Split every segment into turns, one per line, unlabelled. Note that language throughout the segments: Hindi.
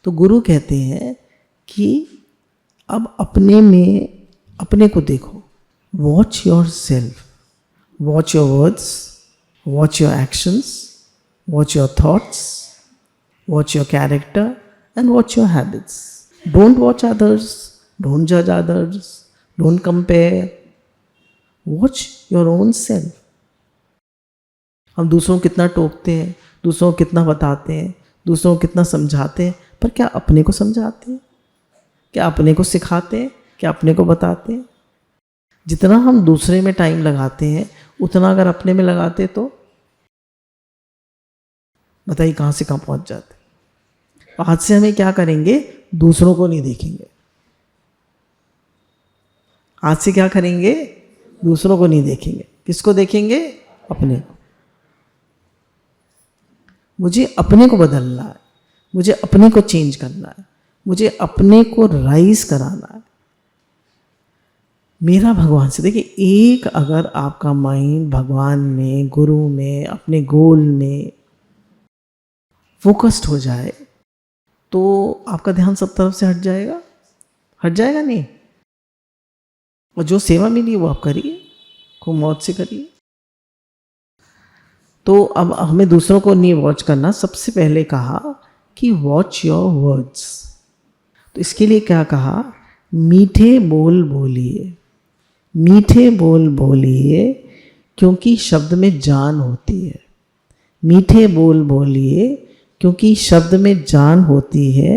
तो गुरु कहते हैं कि अब अपने में अपने को देखो, watch yourself, watch your words, watch your actions, watch your thoughts, watch your character and watch your habits. Don't watch others, don't जज others, don't compare, watch your own self. हम दूसरों को कितना टोकते हैं, दूसरों को कितना बताते हैं, दूसरों को कितना समझाते हैं, पर क्या अपने को समझाते हैं? क्या अपने को सिखाते हैं? क्या अपने को बताते हैं? जितना हम दूसरे में टाइम लगाते हैं उतना अगर अपने में लगाते तो बताइए कहाँ से कहाँ पहुँच जाते. आज से हमें क्या करेंगे, दूसरों को नहीं देखेंगे. आज से क्या करेंगे, दूसरों को नहीं देखेंगे. किसको देखेंगे? अपने को. मुझे अपने को बदलना है, मुझे अपने को चेंज करना है, मुझे अपने को राइज कराना है. मेरा भगवान से, देखिए, एक अगर आपका माइंड भगवान में, गुरु में, अपने गोल में फोकस्ड हो जाए तो आपका ध्यान सब तरफ से हट जाएगा. हट जाएगा नहीं. और जो सेवा मिली वो आप करिए, खूब मौज से करिए. तो अब हमें दूसरों को नहीं वॉच करना. सबसे पहले कहा कि वॉच योर वर्ड्स. तो इसके लिए क्या कहा? मीठे बोल बोलिए, मीठे बोल बोलिए क्योंकि शब्द में जान होती है. मीठे बोल बोलिए क्योंकि शब्द में जान होती है.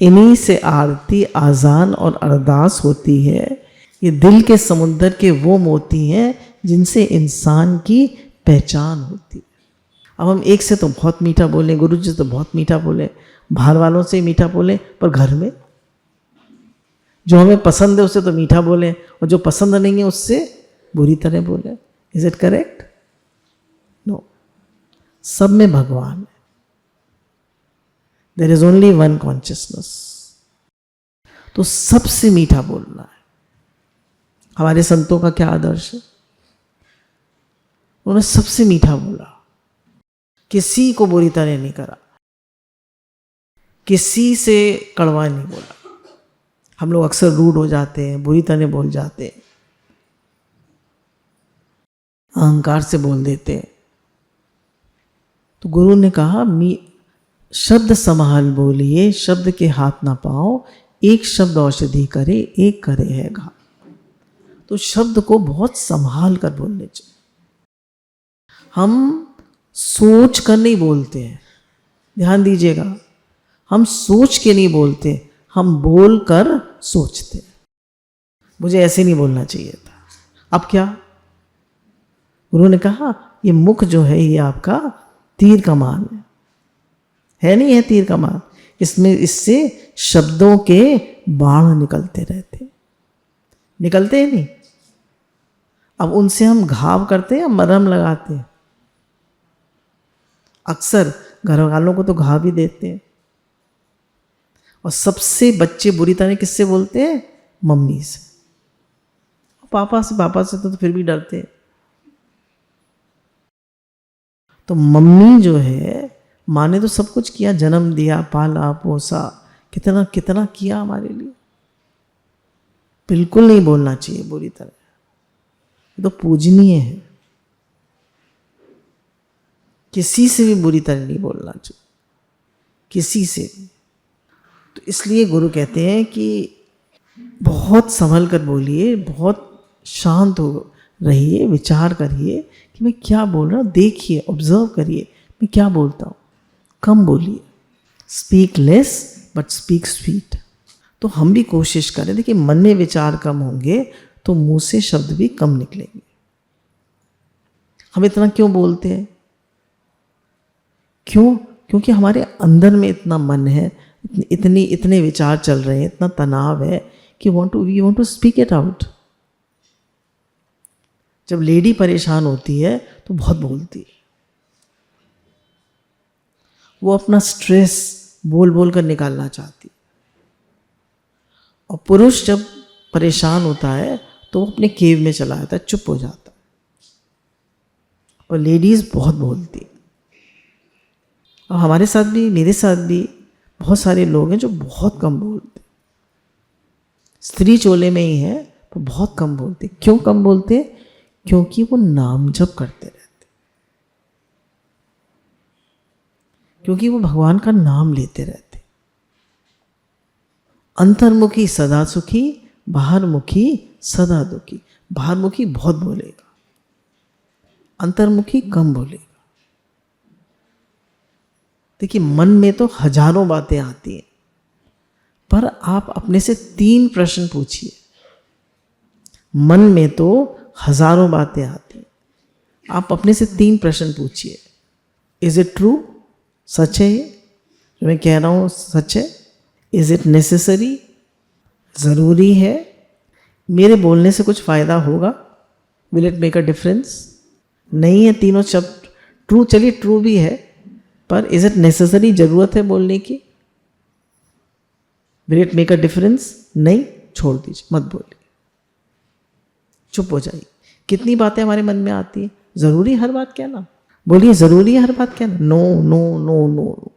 इन्हीं से आरती, आजान और अरदास होती है. ये दिल के समुद्र के वो मोती हैं जिनसे इंसान की पहचान होती है. अब हम एक से तो बहुत मीठा बोलें, गुरु जी से तो बहुत मीठा बोलें, बाहर वालों से मीठा बोलें, पर घर में जो हमें पसंद है उससे तो मीठा बोलें, और जो पसंद नहीं है उससे बुरी तरह बोलें. Is it correct? नो. सब में भगवान है. There is only one consciousness. तो सबसे मीठा बोलना है. हमारे संतों का क्या आदर्श है? उन्होंने सबसे मीठा बोला, किसी को बुरी तरह नहीं करा, किसी से कड़वा नहीं बोला. हम लोग अक्सर रूड हो जाते हैं, बुरी तरह बोल जाते हैं, अहंकार से बोल देते हैं. तो गुरु ने कहा शब्द संभाल बोलिए, शब्द के हाथ ना पाओ, एक शब्द औषधि करे, एक करे है घाव. तो शब्द को बहुत संभाल कर बोलने चाहिए. हम सोच कर नहीं बोलते हैं, ध्यान दीजिएगा. हम सोच के नहीं बोलते, हम बोल कर सोचते. मुझे ऐसे नहीं बोलना चाहिए था. अब क्या? गुरु ने कहा ये मुख जो है ये आपका तीर कमान है नहीं है तीर कमान. इसमें इससे शब्दों के बाण निकलते रहते. निकलते हैं नहीं? अब उनसे हम घाव करते हैं, मरहम लगाते हैं. अक्सर घर वालों को तो घाव भी देते हैं. और सबसे बच्चे बुरी तरह किससे बोलते हैं? मम्मी से. पापा से तो फिर भी डरते हैं. तो मम्मी जो है, माँ ने तो सब कुछ किया, जन्म दिया, पाला पोसा, कितना कितना किया हमारे लिए. बिल्कुल नहीं बोलना चाहिए बुरी तरह. ये तो पूजनीय है. किसी से भी बुरी तरह नहीं बोलना चाहिए, किसी से भी. तो इसलिए गुरु कहते हैं कि बहुत संभल कर बोलिए, बहुत शांत हो रहिए, विचार करिए कि मैं क्या बोल रहा हूँ. देखिए, ऑब्जर्व करिए मैं क्या बोलता हूँ. कम बोलिए. Speak less but speak sweet. तो हम भी कोशिश करें. देखिए, मन में विचार कम होंगे तो मुंह से शब्द भी कम निकलेंगे. हम इतना क्यों बोलते हैं? क्यों? क्योंकि हमारे अंदर में इतना मन है, इतने विचार चल रहे हैं, इतना तनाव है कि we want to speak it out. जब लेडी परेशान होती है तो बहुत बोलती है. वो अपना स्ट्रेस बोल बोल कर निकालना चाहती. और पुरुष जब परेशान होता है तो वो अपने केव में चला जाता है, चुप हो जाता है. और लेडीज बहुत बोलती. और हमारे साथ भी, मेरे साथ भी बहुत सारे लोग हैं जो बहुत कम बोलते, स्त्री चोले में ही है तो बहुत कम बोलते। क्यों कम बोलते? क्योंकि वो नाम जप करते रहते, क्योंकि वो भगवान का नाम लेते रहते। अंतर्मुखी सदा सुखी, बाहरमुखी सदा दुखी। बाहरमुखी बहुत बोलेगा, अंतर्मुखी कम बोलेगा। देखिए, मन में तो हजारों बातें आती हैं, पर आप अपने से 3 प्रश्न पूछिए। मन में तो हजारों बातें आती हैं, आप अपने से 3 प्रश्न पूछिए। Is it true? सच है ये जो मैं कह रहा हूँ? सच है? Is it necessary? ज़रूरी है? मेरे बोलने से कुछ फ़ायदा होगा? Will it make a difference? नहीं है तीनों शब्द ट्रू। चलिए ट्रू भी है, पर इज इट नेसेसरी? ज़रूरत है बोलने की? Will it make a difference? नहीं, छोड़ दीजिए, मत बोलिए, चुप हो जाइए। कितनी बातें हमारे मन में आती हैं। ज़रूरी हर बात कहना? बोलिए, ज़रूरी है हर बात कहना? No no no no.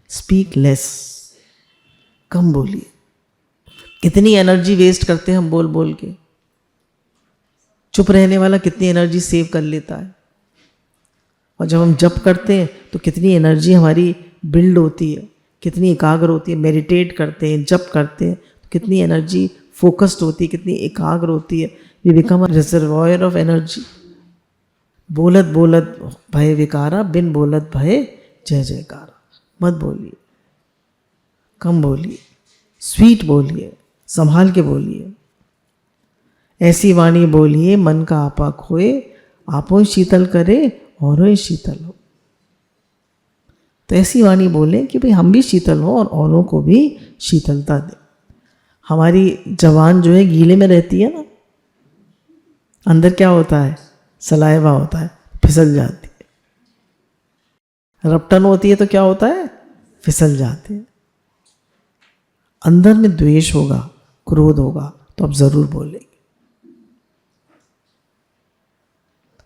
Speak less, कम बोलिए। कितनी एनर्जी वेस्ट करते हैं हम बोल बोल के। चुप रहने वाला कितनी एनर्जी सेव कर लेता है, और जब हम जप करते हैं तो कितनी एनर्जी हमारी बिल्ड होती है, कितनी एकाग्र होती है। मेडिटेट करते हैं, जप करते हैं तो कितनी एनर्जी फोकस्ड होती है, कितनी एकाग्र होती है। We become a reservoir of energy. बोलत बोलत भय विकारा, बिन बोलत भय जय जयकारा। मत बोलिए, कम बोलिए, स्वीट बोलिए, संभाल के बोलिए। ऐसी वाणी बोलिए मन का आपा खोए, आपो शीतल करे औरों शीतल हो। तो ऐसी वाणी बोलें कि भाई हम भी शीतल हो और औरों को भी शीतलता दें। हमारी जबान जो है गीले में रहती है ना, अंदर क्या होता है? सलाइवा होता है, फिसल जाती है। रपटन होती है तो क्या होता है? फिसल जाती है। अंदर में द्वेष होगा, क्रोध होगा तो आप जरूर बोलेंगे।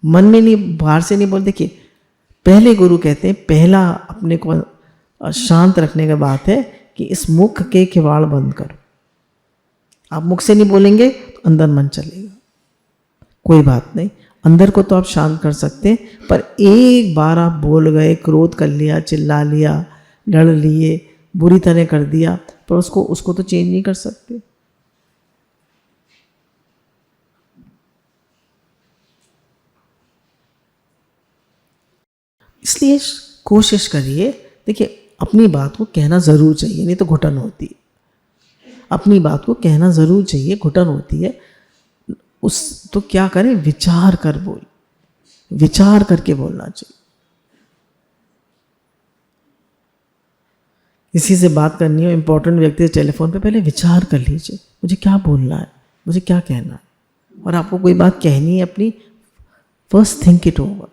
मन में नहीं, बाहर से नहीं बोल। देखिए, पहले गुरु कहते हैं, पहला अपने को शांत रखने का बात है कि इस मुख के किवाड़ बंद करो। आप मुख से नहीं बोलेंगे तो अंदर मन चलेगा। कोई बात नहीं, अंदर को तो आप शांत कर सकते हैं, पर एक बार आप बोल गए, क्रोध कर लिया, चिल्ला लिया, लड़ लिए, बुरी तरह कर दिया, पर उसको तो चेंज नहीं कर सकते। इसलिए कोशिश करिए। देखिए, अपनी बात को कहना ज़रूर चाहिए, नहीं तो घुटन होती है। अपनी बात को कहना ज़रूर चाहिए, घुटन होती है। तो क्या करें? विचार कर बोल, विचार करके बोलना चाहिए। किसी से बात करनी हो, इंपॉर्टेंट व्यक्ति से टेलीफोन पे, पहले विचार कर लीजिए मुझे क्या बोलना है, मुझे क्या कहना है। और आपको कोई बात कहनी है अपनी, फर्स्ट थिंक इट ओवर।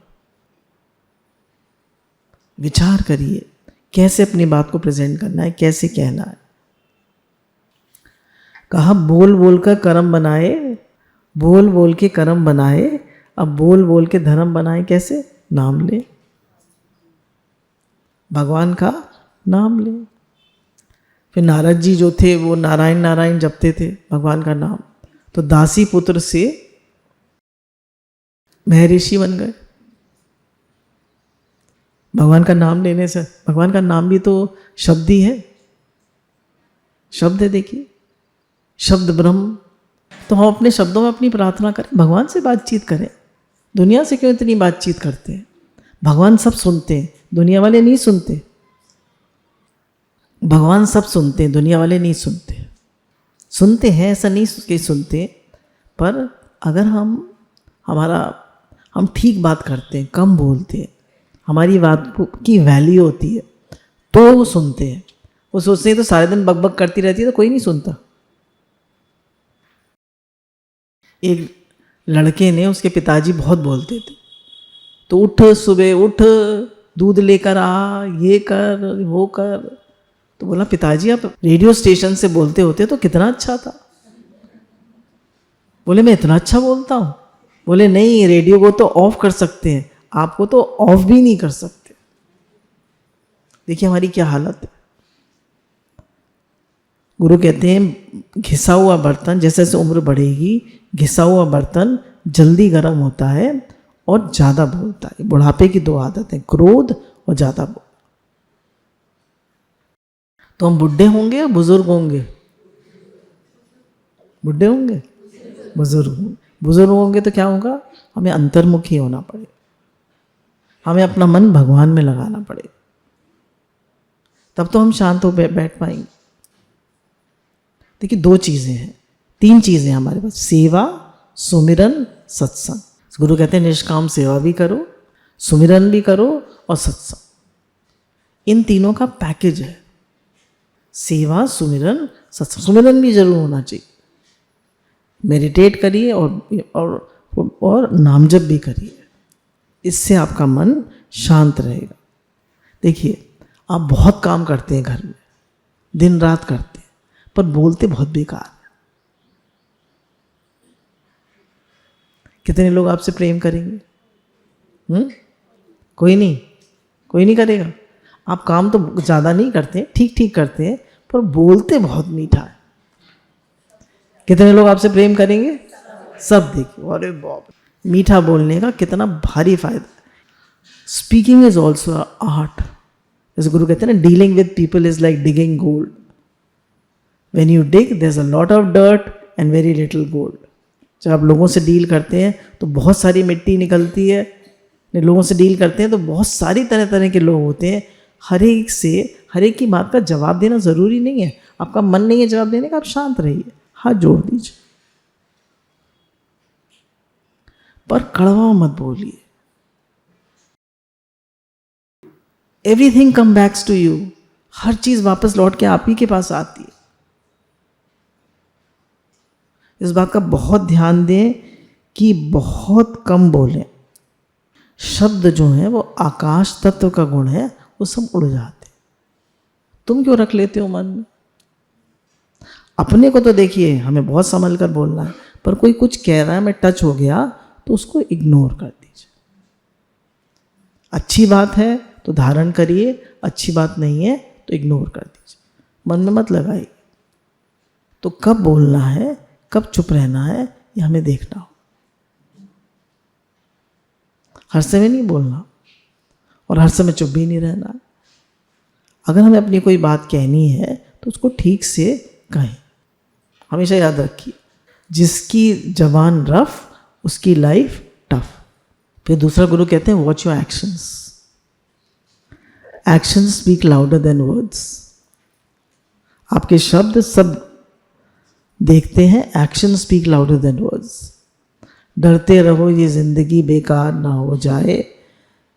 विचार करिए कैसे अपनी बात को प्रेजेंट करना है, कैसे कहना है। कहा बोल बोल कर कर्म बनाए, बोल बोल के कर्म बनाए। अब बोल बोल के धर्म बनाए कैसे? नाम ले, भगवान का नाम ले। फिर नारद जी जो थे वो नारायण नारायण जपते थे, भगवान का नाम। तो दासी पुत्र से महर्षि बन गए भगवान का नाम लेने से। भगवान का नाम भी तो शब्द ही है, शब्द है। देखिए, शब्द ब्रह्म। तो हम अपने शब्दों में अपनी प्रार्थना करें, भगवान से बातचीत करें। दुनिया से क्यों इतनी बातचीत करते हैं? भगवान सब सुनते हैं, दुनिया वाले नहीं सुनते। भगवान सब सुनते हैं, दुनिया वाले नहीं सुनते। सुनते हैं, ऐसा नहीं कि सुनते, पर अगर हम ठीक बात करते हैं, कम बोलते हैं, हमारी बात की वैल्यू होती है, तो वो सुनते हैं। वो सोचते हैं तो सारे दिन बकबक करती रहती है तो कोई नहीं सुनता। एक लड़के ने, उसके पिताजी बहुत बोलते थे, तो उठ सुबह उठ, दूध लेकर आ, ये कर वो कर। तो बोला पिताजी आप रेडियो स्टेशन से बोलते होते तो कितना अच्छा था। बोले मैं इतना अच्छा बोलता हूँ? बोले नहीं, रेडियो को तो ऑफ कर सकते हैं, आपको तो ऑफ भी नहीं कर सकते। देखिए हमारी क्या हालत है। गुरु कहते हैं घिसा हुआ बर्तन, जैसे जैसे उम्र बढ़ेगी घिसा हुआ बर्तन जल्दी गर्म होता है और ज़्यादा बोलता है। बुढ़ापे की दो आदतें, क्रोध और ज़्यादा बोल। तो हम बुढ़े होंगे या बुजुर्ग होंगे? बुढ़े होंगे, बुजुर्ग होंगे। बुजुर्ग होंगे तो क्या होगा? हमें अंतर्मुखी होना पड़ेगा, हमें अपना मन भगवान में लगाना पड़ेगा, तब तो हम शांत हो बैठ पाएंगे। देखिए दो चीज़ें हैं, तीन चीज़ें हमारे पास, सेवा, सुमिरन, सत्संग। गुरु कहते हैं निष्काम सेवा भी करो, सुमिरन भी करो और सत्संग। इन तीनों का पैकेज है, सेवा, सुमिरन, सत्संग। सुमिरन भी जरूर होना चाहिए, मेडिटेट करिए और नाम जप भी करिए, इससे आपका मन शांत रहेगा। देखिए आप बहुत काम करते हैं घर में, दिन रात करते हैं, पर बोलते बहुत बेकार है। कितने लोग आपसे प्रेम करेंगे? कोई नहीं करेगा। आप काम तो ज़्यादा नहीं करते, ठीक ठीक करते हैं, पर बोलते बहुत मीठा है। कितने लोग आपसे प्रेम करेंगे? सब। देखिए अरे बाप, मीठा बोलने का कितना भारी फायदा। Speaking is also art. जैसे गुरु कहते हैं ना, dealing with people is like digging gold. When you dig there is a lot of dirt and very little gold. जब आप लोगों से डील करते हैं तो बहुत सारी मिट्टी निकलती है, लोगों से डील करते हैं तो बहुत सारी तरह तरह के लोग होते हैं। हर एक की बात का जवाब देना ज़रूरी नहीं है। आपका मन नहीं है जवाब देने का, आप शांत रहिए, हाथ जोड़ दीजिए, पर कड़वा मत बोलिए। Everything come backs to you. हर चीज़ वापस लौट के आप ही के पास आती है। इस बात का बहुत ध्यान दें कि बहुत कम बोलें। शब्द जो है वो आकाश तत्व का गुण है, वो सब उड़ जाते। तुम क्यों रख लेते हो मन में? अपने को तो देखिए, हमें बहुत संभल कर बोलना है, पर कोई कुछ कह रहा है, मैं टच हो गया तो उसको इग्नोर कर दीजिए। अच्छी बात है तो धारण करिए, अच्छी बात नहीं है तो इग्नोर कर दीजिए, मन में मत लगाइए। तो कब बोलना है, कब चुप रहना है, ये हमें देखना हो। हर समय नहीं बोलना और हर समय चुप भी नहीं रहना। अगर हमें अपनी कोई बात कहनी है तो उसको ठीक से कहें। हमेशा याद रखिए, जिसकी जबान रफ उसकी लाइफ टफ। फिर दूसरा गुरु कहते हैं watch your actions. Actions speak louder than words. आपके शब्द सब देखते हैं, action speak louder than words. डरते रहो ये जिंदगी बेकार ना हो जाए,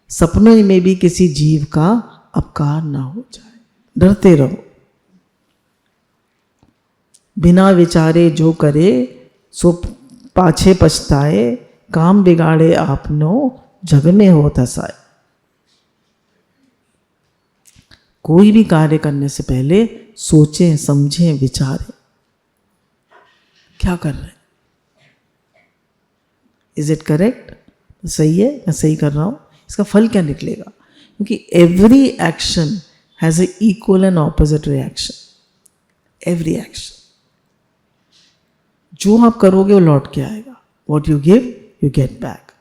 सपनों में भी किसी जीव का अपकार ना हो जाए। डरते रहो। बिना विचारे जो करे सो पाछे पछताए, काम बिगाड़े आपनो जग में हो तसाए। कोई भी कार्य करने से पहले सोचें, समझें, विचारें, क्या कर रहे हैं, इज इट करेक्ट, सही है या सही कर रहा हूं, इसका फल क्या निकलेगा। क्योंकि every action has a equal and opposite reaction. Every action जो आप करोगे वो लौट के आएगा। What you give you get back.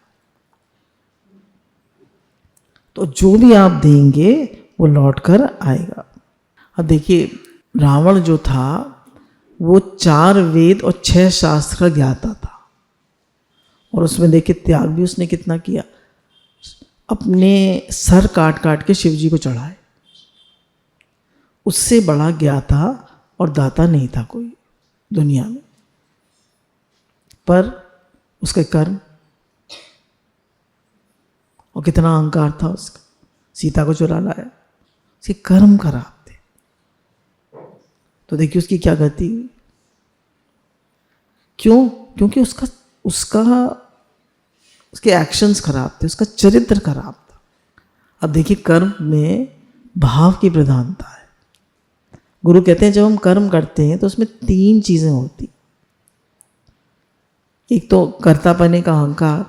तो जो भी आप देंगे वो लौट कर आएगा। अब देखिए, रावण जो था वो 4 वेद और 6 शास्त्र का ज्ञाता था, और उसमें देखिए त्याग भी उसने कितना किया। अपने सर काट काट के शिव जी को चढ़ाए। उससे बड़ा ज्ञाता और दाता नहीं था कोई दुनिया में। पर उसके कर्म, और कितना अहंकार था उसका, सीता को चुरा लाया। उसके कर्म खराब थे, तो देखिए उसकी क्या गति हुई। क्यों? क्योंकि उसके एक्शंस खराब थे, उसका चरित्र खराब था। अब देखिए कर्म में भाव की प्रधानता है। गुरु कहते हैं जब हम कर्म करते हैं तो उसमें 3 चीजें होती। एक तो कर्तापने का अहंकार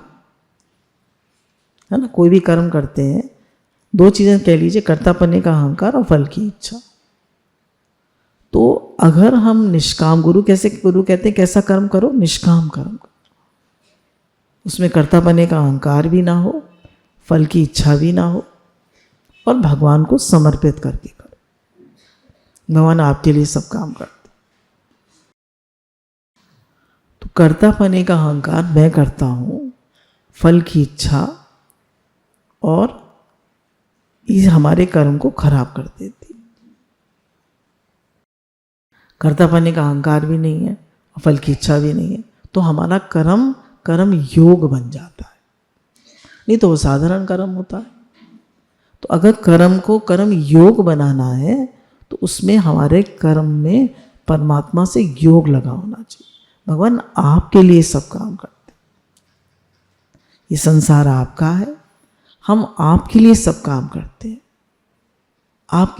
है ना, कोई भी कर्म करते हैं 2 चीजें कह लीजिए, कर्तापने का अहंकार और फल की इच्छा। तो अगर हम निष्काम, गुरु कहते हैं कैसा कर्म करो? निष्काम कर्म करो, उसमें कर्तापने का अहंकार भी ना हो, फल की इच्छा भी ना हो, और भगवान को समर्पित करके करो। भगवान आपके लिए सब काम करते। तो कर्तापने का अहंकार, मैं करता हूं, फल की इच्छा, और ये हमारे कर्म को खराब कर देती। कर्तापने का अहंकार भी नहीं है और फल की इच्छा भी नहीं है, तो हमारा कर्म योग बन जाता है, नहीं तो वो साधारण कर्म होता है। तो अगर कर्म योग बनाना है तो उसमें हमारे कर्म में परमात्मा से योग लगा होना चाहिए। भगवान आपके लिए सब काम करते हैं, ये संसार आपका है, हम आपके लिए सब काम करते हैं। आप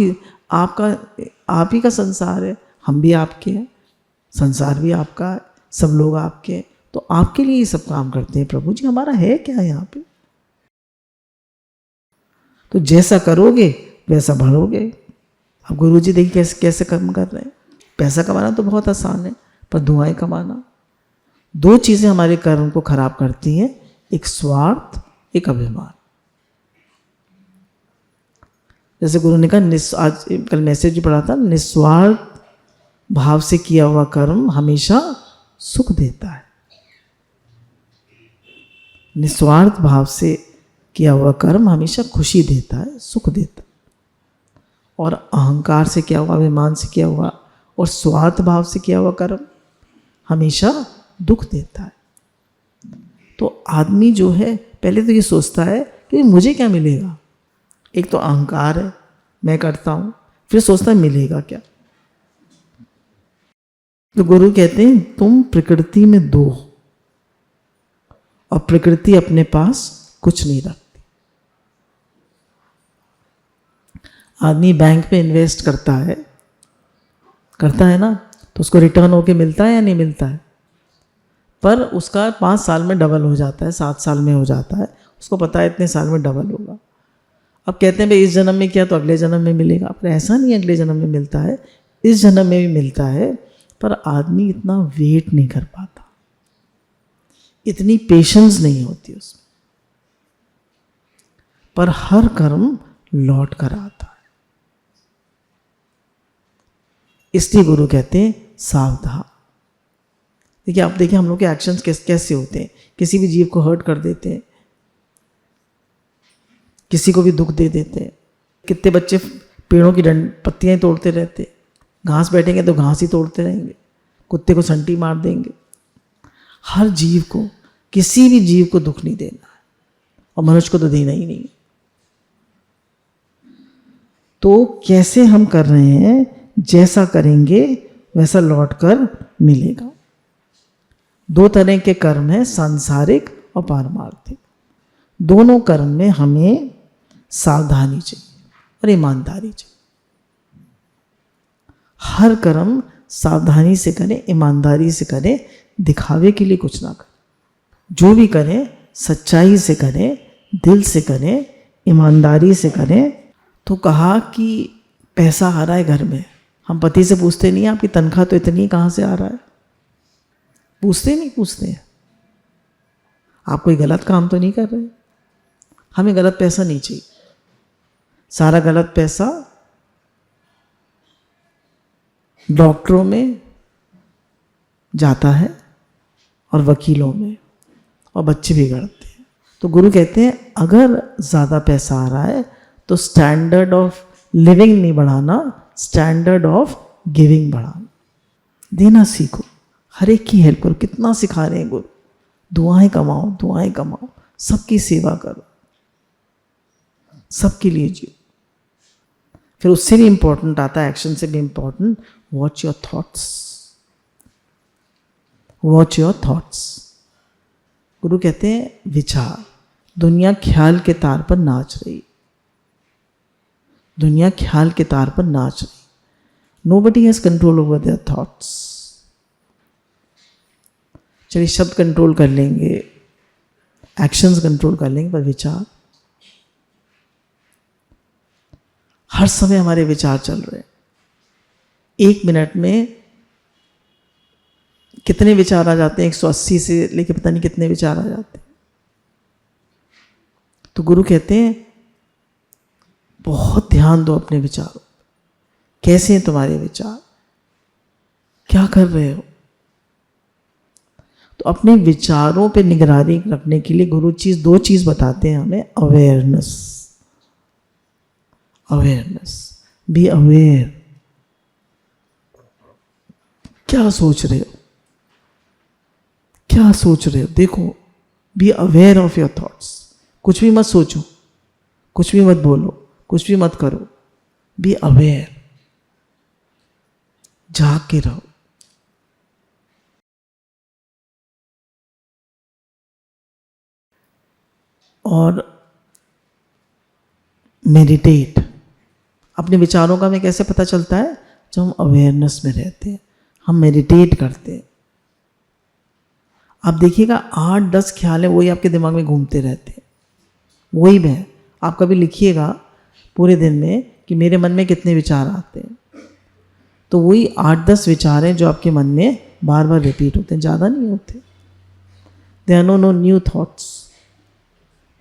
ही का संसार है, हम भी आपके हैं, संसार भी आपका है, सब लोग आपके हैं, तो आपके लिए ये सब काम करते हैं। प्रभु जी हमारा है क्या यहाँ पे? तो जैसा करोगे वैसा भरोगे। अब गुरु जी देखिए कैसे कैसे कर्म कर रहे हैं। पैसा कमाना तो बहुत आसान है, पर धुआं कमाना, दो चीजें हमारे कर्म को खराब करती हैं, एक स्वार्थ, एक अभिमान। जैसे गुरु ने कहा, आज कल मैसेज भी पढ़ा था, निस्वार्थ भाव से किया हुआ कर्म हमेशा सुख देता है। निस्वार्थ भाव से किया हुआ कर्म हमेशा खुशी देता है, सुख देता है। और अहंकार से किया हुआ, अभिमान से किया हुआ और स्वार्थ भाव से किया हुआ कर्म हमेशा दुख देता है। तो आदमी जो है पहले तो ये सोचता है कि मुझे क्या मिलेगा। एक तो अहंकार है, मैं करता हूं, फिर सोचता है मिलेगा क्या। तो गुरु कहते हैं तुम प्रकृति में दो, और प्रकृति अपने पास कुछ नहीं रखती। आदमी बैंक में इन्वेस्ट करता है ना, तो उसको रिटर्न होके मिलता है या नहीं मिलता है? पर उसका 5 साल में डबल हो जाता है, 7 साल में हो जाता है, उसको पता है इतने साल में डबल होगा। अब कहते हैं भाई इस जन्म में किया तो अगले जन्म में मिलेगा, पर ऐसा नहीं अगले जन्म में मिलता है, इस जन्म में भी मिलता है। पर आदमी इतना वेट नहीं कर पाता, इतनी पेशेंस नहीं होती उसमें, पर हर कर्म लौट कर आता है। इसलिए गुरु कहते हैं सावधान। देखिए आप देखिए हम लोग के एक्शंस कैसे होते हैं, किसी भी जीव को हर्ट कर देते हैं, किसी को भी दुख दे देते हैं। कितने बच्चे पेड़ों की पत्तियां ही तोड़ते रहते हैं, घास बैठेंगे तो घास ही तोड़ते रहेंगे, कुत्ते को संटी मार देंगे। हर जीव को, किसी भी जीव को दुख नहीं देना है, और मनुष्य को तो देना ही नहीं। तो कैसे हम कर रहे हैं, जैसा करेंगे वैसा लौट कर मिलेगा। 2 तरह के कर्म है, सांसारिक और पारमार्थिक। दोनों कर्म में हमें सावधानी चाहिए और ईमानदारी चाहिए। हर कर्म सावधानी से करें, ईमानदारी से करें, दिखावे के लिए कुछ ना करें। जो भी करें सच्चाई से करें, दिल से करें, ईमानदारी से करें। तो कहा कि पैसा आ रहा है घर में, हम पति से पूछते नहीं आपकी तनख्वाह तो इतनी कहाँ से आ रहा है? पूछते हैं आप कोई गलत काम तो नहीं कर रहे? हमें गलत पैसा नहीं चाहिए। सारा गलत पैसा डॉक्टरों में जाता है और वकीलों में, और बच्चे बिगड़ते हैं। तो गुरु कहते हैं अगर ज़्यादा पैसा आ रहा है तो स्टैंडर्ड ऑफ लिविंग नहीं बढ़ाना, स्टैंडर्ड ऑफ गिविंग बढ़ाना। देना सीखो, हर एक की हेल्प करो। कितना सिखा रहे हैं गुरु, दुआएं कमाओ, सबकी सेवा करो, सबके लिए जियो। फिर उससे भी इंपॉर्टेंट आता है, एक्शन से भी इंपॉर्टेंट, वॉच योर थॉट्स। गुरु कहते हैं विचार, दुनिया ख्याल के तार पर नाच रही, nobody has control over their thoughts. चलिए शब्द कंट्रोल कर लेंगे, एक्शंस कंट्रोल कर लेंगे, पर विचार, हर समय हमारे विचार चल रहे हैं। 1 मिनट में कितने विचार आ जाते हैं, 180 से लेके पता नहीं कितने विचार आ जाते हैं। तो गुरु कहते हैं बहुत ध्यान दो अपने विचारों, कैसे हैं तुम्हारे विचार, क्या कर रहे हो। तो अपने विचारों पे निगरानी रखने के लिए गुरु 2 चीज बताते हैं हमें। Awareness, awareness, be aware. क्या सोच रहे हो, क्या सोच रहे हो, देखो, be aware of your thoughts. कुछ भी मत सोचो, कुछ भी मत बोलो, कुछ भी मत करो, बी अवेयर, जाग के रहो। और मेडिटेट। अपने विचारों का हमें कैसे पता चलता है? जब हम अवेयरनेस में रहते हैं, हम मेडिटेट करते हैं। आप देखिएगा 8-10 ख्याल है वही आपके दिमाग में घूमते रहते हैं, वही में। आप कभी लिखिएगा पूरे दिन में कि मेरे मन में कितने विचार आते हैं, तो वही 8-10 विचार हैं जो आपके मन में बार बार रिपीट होते हैं, ज़्यादा नहीं होते। They are no new thoughts,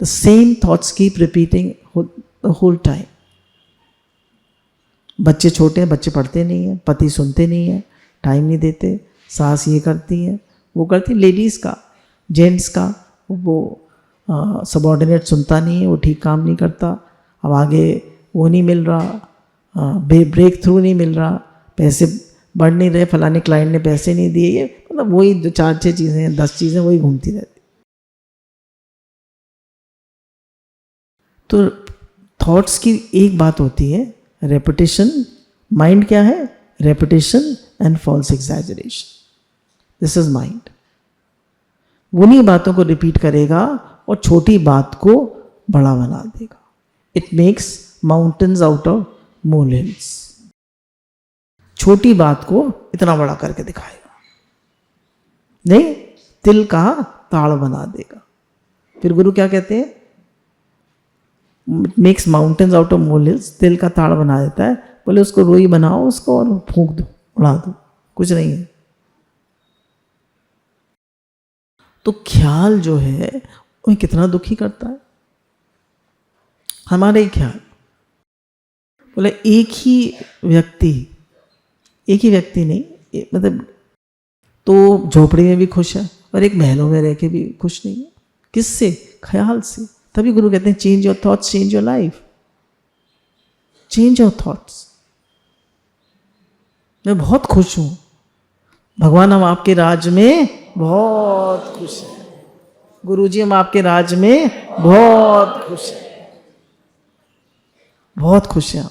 the same thoughts keep repeating the whole time. बच्चे छोटे हैं, बच्चे पढ़ते नहीं हैं, पति सुनते नहीं हैं, टाइम नहीं देते, सास ये करती है वो करती। लेडीज़ का, जेंट्स का, वो सबॉर्डिनेट सुनता नहीं है, वो ठीक काम नहीं करता, अब आगे वो नहीं मिल रहा, ब्रेक थ्रू नहीं मिल रहा, पैसे बढ़ नहीं रहे, फलाने क्लाइंट ने पैसे नहीं दिए, ये मतलब वही जो 4-6 चीज़ें हैं, 10 चीज़ें वही घूमती रहती। तो थॉट्स की एक बात होती है रेपिटेशन। माइंड क्या है? Repetition and false exaggeration. This is mind. उन्हीं बातों को रिपीट करेगा और छोटी बात को बड़ा बना देगा। It makes mountains out of mole hills. छोटी बात को इतना बड़ा करके दिखाएगा, नहीं, तिल का ताड़ बना देगा। फिर गुरु क्या कहते हैं? Makes mountains out of mole hills, तिल का ताड़ बना देता है। बोले उसको रोई बनाओ उसको और फूंक दो, उड़ा दो, कुछ नहीं है। तो ख्याल जो है वो कितना दुखी करता है, हमारे ख्याल। बोले एक ही व्यक्ति नहीं, मतलब तो झोपड़ी में भी खुश है और एक महलों में रह के भी खुश नहीं है। किससे? ख्याल से। तभी गुरु कहते हैं change your thoughts, change your life. Change your thoughts. मैं बहुत खुश हूं भगवान, हम आपके राज में बहुत खुश हैं। गुरुजी हम आपके राज में बहुत खुश हैं, बहुत खुश हैं।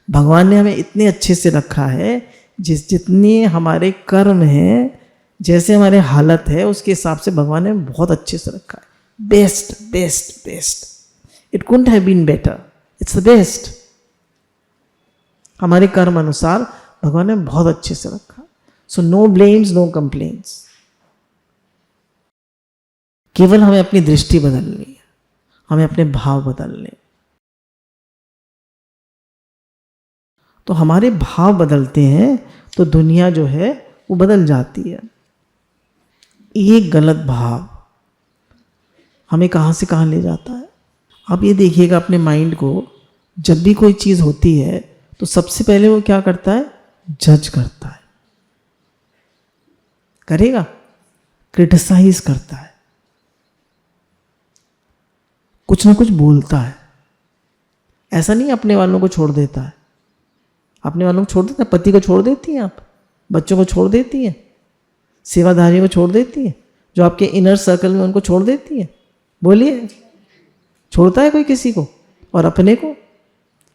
भगवान ने हमें इतने अच्छे से रखा है, जितने हमारे कर्म हैं, जैसे हमारे हालत है, उसके हिसाब से भगवान ने बहुत अच्छे से रखा है। Best best best. It couldn't have been better, it's the best. हमारे कर्म अनुसार भगवान ने बहुत अच्छे से रखा। So no blames, no complaints. केवल हमें अपनी दृष्टि बदलनी है, हमें अपने भाव बदलने। तो हमारे भाव बदलते हैं तो दुनिया जो है वो बदल जाती है। एक गलत भाव हमें कहाँ से कहाँ ले जाता है। आप ये देखिएगा अपने माइंड को, जब भी कोई चीज़ होती है तो सबसे पहले वो क्या करता है? जज करता है, करेगा, क्रिटिसाइज करता है, कुछ ना कुछ बोलता है। ऐसा नहीं अपने वालों को छोड़ देता है, अपने वालों को छोड़ देता है। पति को छोड़ देती हैं आप, बच्चों को छोड़ देती हैं, सेवाधारियों को छोड़ देती हैं, जो आपके इनर सर्कल में उनको छोड़ देती हैं। बोलिए, छोड़ता है कोई किसी को? और अपने को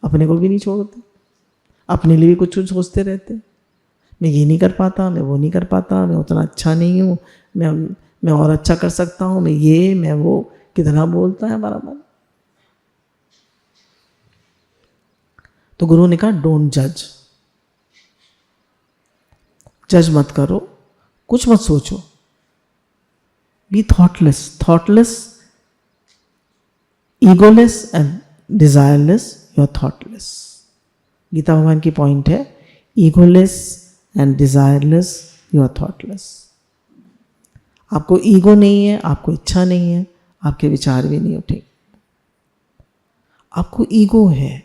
भी नहीं छोड़ते। अपने लिए भी कुछ सोचते रहते हैं, मैं ये नहीं कर पाता, मैं वो नहीं कर पाता, मैं उतना अच्छा नहीं हूँ, मैं और अच्छा कर सकता हूँ, मैं वो। कितना बोलता है हमारा मन। तो गुरु ने कहा डोंट जज। जज मत करो, कुछ मत सोचो, be thoughtless, egoless and desireless. You are thoughtless. Gita भगवान की पॉइंट है, egoless and desireless you are thoughtless. आपको ईगो नहीं है, आपको इच्छा नहीं है, आपके विचार भी नहीं उठे। आपको ईगो है,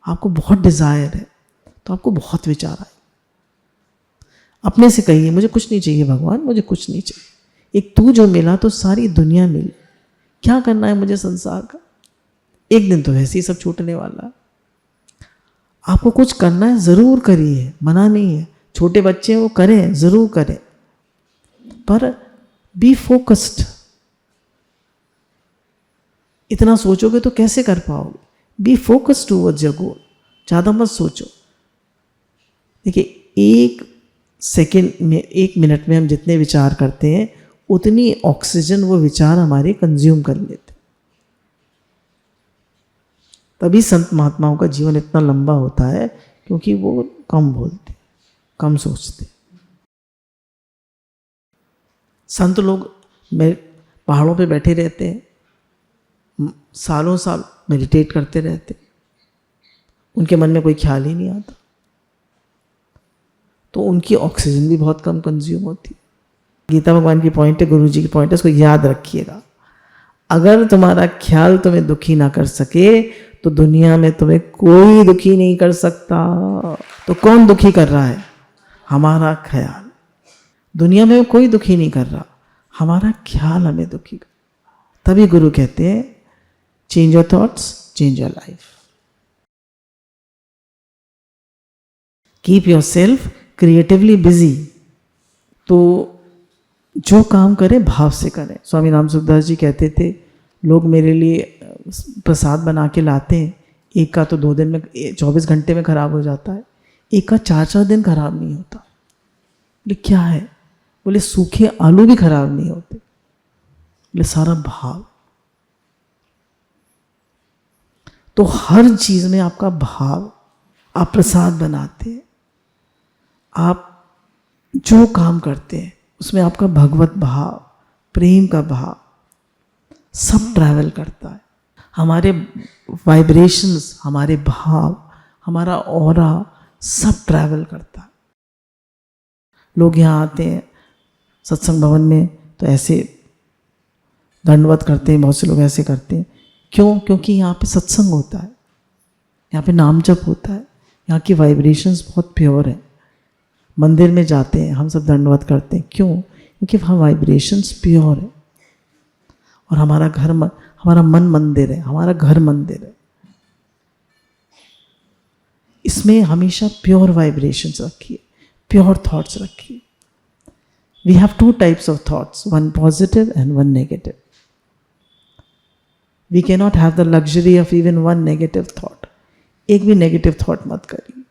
आपको बहुत डिजायर है, तो आपको बहुत विचार आए। अपने से कहिए, मुझे कुछ नहीं चाहिए भगवान, मुझे कुछ नहीं चाहिए। एक तू जो मिला तो सारी दुनिया मिली। क्या करना है मुझे संसार का? एक दिन तो वैसे ही सब छूटने वाला है। आपको कुछ करना है ज़रूर करिए, मना नहीं है। छोटे बच्चे हैं वो करें, ज़रूर करें, पर बी फोकस्ड। इतना सोचोगे तो कैसे कर पाओगे? Be focused towards your goal. ज़्यादा मत सोचो। देखिए, एक सेकेंड में, एक मिनट में हम जितने विचार करते हैं उतनी ऑक्सीजन वो विचार हमारे कंज्यूम कर लेते। तभी संत महात्माओं का जीवन इतना लंबा होता है, क्योंकि वो कम बोलते, कम सोचते। संत लोग पहाड़ों पे बैठे रहते हैं, सालों साल मेडिटेट करते रहते, उनके मन में कोई ख्याल ही नहीं आता, तो उनकी ऑक्सीजन भी बहुत कम कंज्यूम होती है। गीता भगवान की पॉइंट है, गुरु जी की पॉइंट है, उसको याद रखिएगा। अगर तुम्हारा ख्याल तुम्हें दुखी ना कर सके तो दुनिया में तुम्हें कोई दुखी नहीं कर सकता। तो कौन दुखी कर रहा है? हमारा ख्याल। दुनिया में कोई दुखी नहीं कर रहा, हमारा ख्याल हमें दुखी कर। तभी गुरु कहते हैं, change your thoughts, change your life. Keep your self creatively busy. तो जो काम करें भाव से करें। स्वामी राम सुखदास जी कहते थे, लोग मेरे लिए प्रसाद बना के लाते हैं, एक का तो 2 दिन में, 24 घंटे में खराब हो जाता है, एक का 4-4 दिन खराब नहीं होता। बोले क्या है? बोले सूखे आलू भी खराब नहीं होते। बोले सारा भाव। तो हर चीज में आपका भाव। आप प्रसाद बनाते हैं, आप जो काम करते हैं उसमें आपका भगवत भाव, प्रेम का भाव सब ट्रैवल करता है। हमारे वाइब्रेशंस, हमारे भाव, हमारा ऑरा सब ट्रैवल करता है। लोग यहाँ आते हैं सत्संग भवन में तो ऐसे दंडवत करते हैं, बहुत से लोग ऐसे करते हैं। क्यों? क्योंकि यहाँ पे सत्संग होता है, यहाँ पे नाम जप होता है, यहाँ की वाइब्रेशंस बहुत प्योर है। मंदिर में जाते हैं हम सब दंडवत करते हैं, क्यों? क्योंकि वहाँ वाइब्रेशंस प्योर है। और हमारा मन मंदिर है, हमारा घर मंदिर है। इसमें हमेशा प्योर वाइब्रेशंस रखिए, प्योर थॉट्स रखिए। We have 2 types of thoughts, one positive and one negative. We cannot have the luxury of even one negative thought. एक भी नेगेटिव थॉट मत करिए,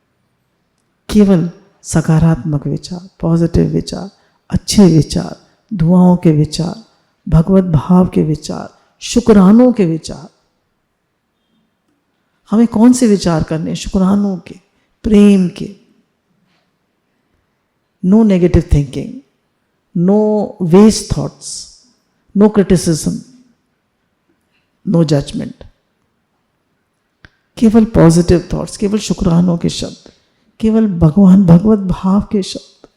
केवल सकारात्मक विचार, पॉजिटिव विचार, अच्छे विचार, दुआओं के विचार, भगवत भाव के विचार, शुक्रानों के विचार। हमें कौन से विचार करने? शुक्रानों के, प्रेम के। No negative thinking, no waste thoughts, no criticism, no judgement. केवल पॉजिटिव थॉट्स, केवल शुक्रानों के शब्द, केवल भगवान भगवत भाव के शब्द,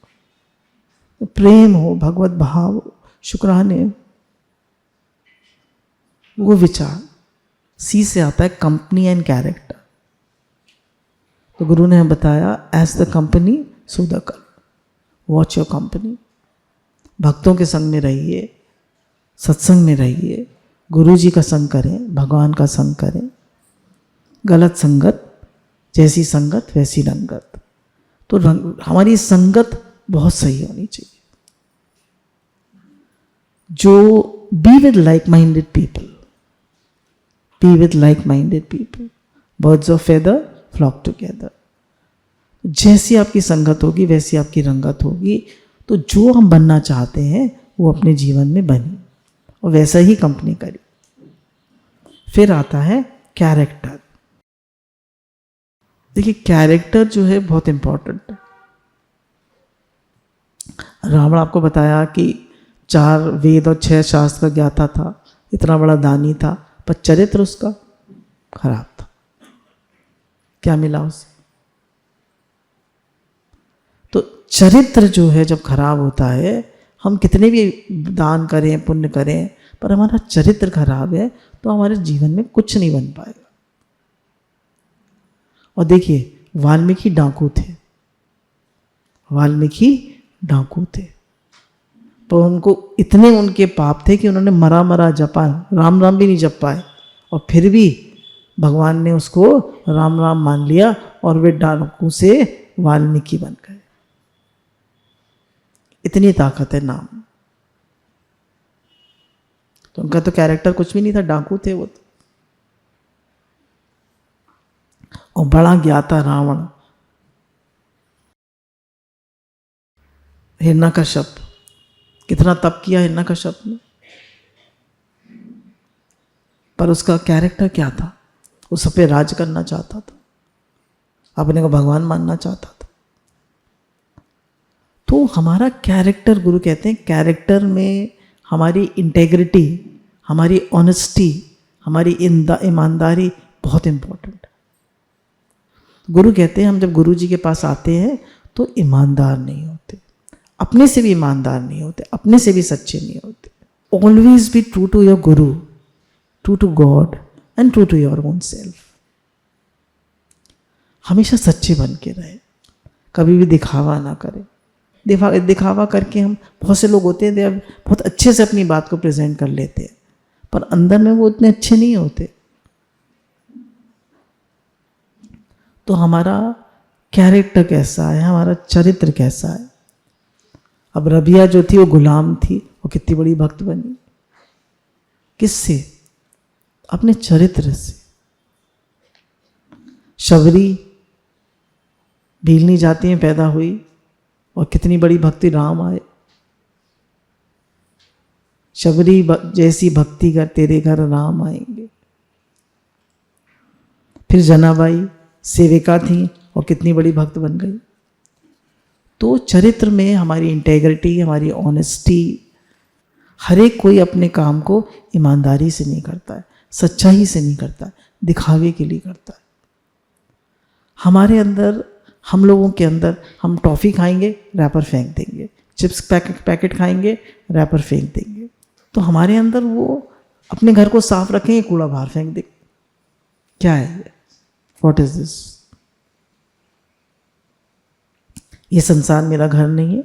प्रेम हो, भगवत भाव हो, शुक्राने, वो विचार। सी से आता है कंपनी एंड कैरेक्टर। तो गुरु ने हमें बताया, as the company so the कल, वॉच योर कंपनी। भक्तों के संग में रहिए, सत्संग में रहिए, गुरु जी का संग करें, भगवान का संग करें। गलत संगत, जैसी संगत वैसी रंगत। तो हमारी संगत बहुत सही होनी चाहिए। जो be with like minded people, be with like minded people, birds of feather flock together. जैसी आपकी संगत होगी वैसी आपकी रंगत होगी। तो जो हम बनना चाहते हैं वो अपने जीवन में बनी और वैसा ही कंपनी करी। फिर आता है कैरेक्टर। देखिए, कैरेक्टर जो है बहुत इंपॉर्टेंट है। रावण आपको बताया कि 4 वेद और 6 शास्त्र का ज्ञाता था, इतना बड़ा दानी था, पर चरित्र उसका खराब था। क्या मिला उसे? चरित्र जो है जब खराब होता है, हम कितने भी दान करें पुण्य करें, पर हमारा चरित्र खराब है तो हमारे जीवन में कुछ नहीं बन पाएगा। और देखिए, वाल्मीकि डाकू थे, वाल्मीकि डाकू थे, पर उनको इतने उनके पाप थे कि उन्होंने मरा मरा जपा, राम राम भी नहीं जप पाए, और फिर भी भगवान ने उसको राम राम मान लिया और वे डाकू से वाल्मीकि बन गए। इतनी ताकत है नाम। तो उनका तो कैरेक्टर कुछ भी नहीं था, डाकू थे वो तो। और बड़ा ज्ञाता रावण, हिरण्यकश्यप, कितना तप किया हिरण्यकश्यप ने, पर उसका कैरेक्टर क्या था? वो सब पे राज करना चाहता था, अपने को भगवान मानना चाहता था। तो हमारा कैरेक्टर, गुरु कहते हैं कैरेक्टर में हमारी इंटेग्रिटी, हमारी ऑनेस्टी, हमारी ईमानदारी बहुत इंपॉर्टेंट है। गुरु कहते हैं हम जब गुरु जी के पास आते हैं तो ईमानदार नहीं होते, अपने से भी ईमानदार नहीं होते, अपने से भी सच्चे नहीं होते। Always be true to your guru, true to God and true to your own self. हमेशा सच्चे बन के रहे, कभी भी दिखावा ना करें। दिखावा करके हम, बहुत से लोग होते हैं बहुत अच्छे से अपनी बात को प्रेजेंट कर लेते हैं, पर अंदर में वो उतने अच्छे नहीं होते। तो हमारा कैरेक्टर कैसा है, हमारा चरित्र कैसा है? अब रबिया जो थी वो गुलाम थी, वो कितनी बड़ी भक्त बनी, किससे? अपने चरित्र से। शबरी भीलनी जाति में पैदा हुई और कितनी बड़ी भक्ति, राम आए। शबरी जैसी भक्ति कर तेरे घर राम आएंगे। फिर जनाबाई सेविका थी और कितनी बड़ी भक्त बन गई। तो चरित्र में हमारी इंटेग्रिटी, हमारी ऑनेस्टी, हर एक कोई अपने काम को ईमानदारी से नहीं करता है, सच्चाई से नहीं करता है, दिखावे के लिए करता है। हमारे अंदर, हम लोगों के अंदर, हम टॉफ़ी खाएंगे रैपर फेंक देंगे, चिप्स पैकेट खाएंगे रैपर फेंक देंगे। तो हमारे अंदर वो अपने घर को साफ रखेंगे, कूड़ा बाहर फेंक देंगे। क्या है? What is this? ये संसार मेरा घर नहीं है,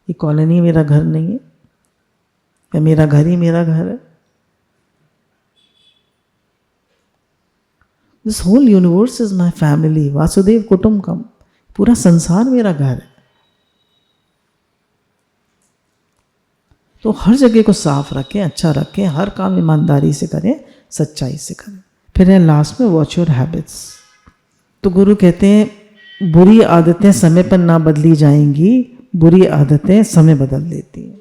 ये कॉलोनी मेरा घर नहीं है, या मेरा घर ही मेरा घर है। This whole universe is my family, वासुदेव कुटुंबकम। पूरा संसार मेरा घर है। तो हर जगह को साफ रखें, अच्छा रखें, हर काम ईमानदारी से करें, सच्चाई से करें। फिर है लास्ट में वॉच योर हैबिट्स। तो गुरु कहते हैं बुरी आदतें समय पर ना बदली जाएंगी, बुरी आदतें समय बदल देती हैं।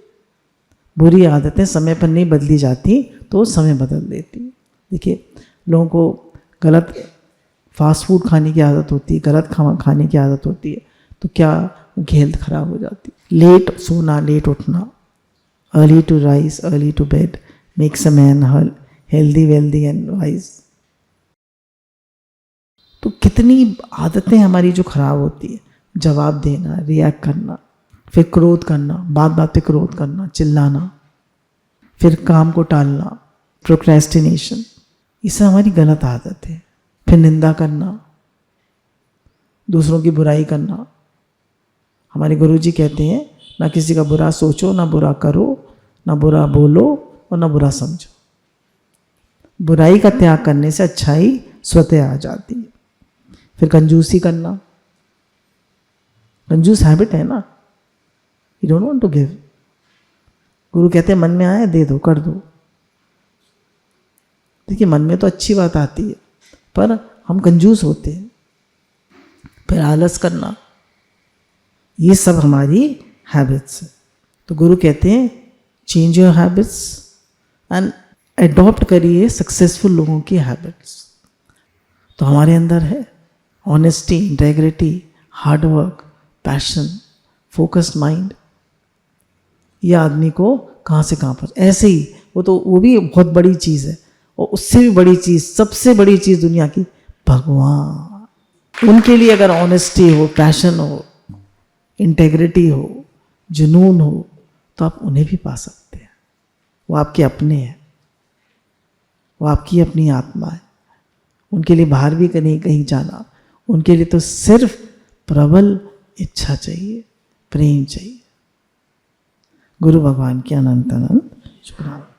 बुरी आदतें समय पर नहीं बदली जाती तो समय बदल देती है। देखिए, लोगों को गलत फास्ट फूड खाने की आदत होती है, गलत खाने की आदत होती है, तो क्या हेल्थ खराब हो जाती है। लेट सोना, लेट उठना, early to rise early to bed makes a man healthy wealthy and wise. तो कितनी आदतें हमारी जो खराब होती है, जवाब देना, रिएक्ट करना, फिर क्रोध करना, बात बात पे क्रोध करना, चिल्लाना, फिर काम को टालना, प्रोक्रेस्टिनेशन, ये सब हमारी गलत आदत है। फिर निंदा करना, दूसरों की बुराई करना। हमारे गुरुजी कहते हैं ना किसी का बुरा सोचो, ना बुरा करो, ना बुरा बोलो और ना बुरा समझो। बुराई का त्याग करने से अच्छाई स्वतः आ जाती है। फिर कंजूसी करना, कंजूस हैबिट है ना, you don't want to give. Guru कहते हैं मन में आए दे दो, कर दो। देखिए, मन में तो अच्छी बात आती है, पर हम कंजूस होते हैं। फिर आलस करना, ये सब हमारी हैबिट्स है। तो गुरु कहते हैं change your habits and adopt करिए सक्सेसफुल लोगों की हैबिट्स। तो हमारे अंदर है honesty, integrity, hard work, passion, focused mind. यह आदमी को कहाँ से कहाँ पर, ऐसे ही वो भी बहुत बड़ी चीज़ है। और उससे भी बड़ी चीज़, सबसे बड़ी चीज़ दुनिया की, भगवान। उनके लिए अगर ऑनेस्टी हो, पैशन हो, इंटेग्रिटी हो, जुनून हो, तो आप उन्हें भी पा सकते हैं। वो आपके अपने हैं, वो आपकी अपनी आत्मा है। उनके लिए बाहर भी कहीं कहीं जाना, उनके लिए तो सिर्फ प्रबल इच्छा चाहिए, प्रेम चाहिए। गुरु भगवान की अनंत अनंत शुभकामनाएं।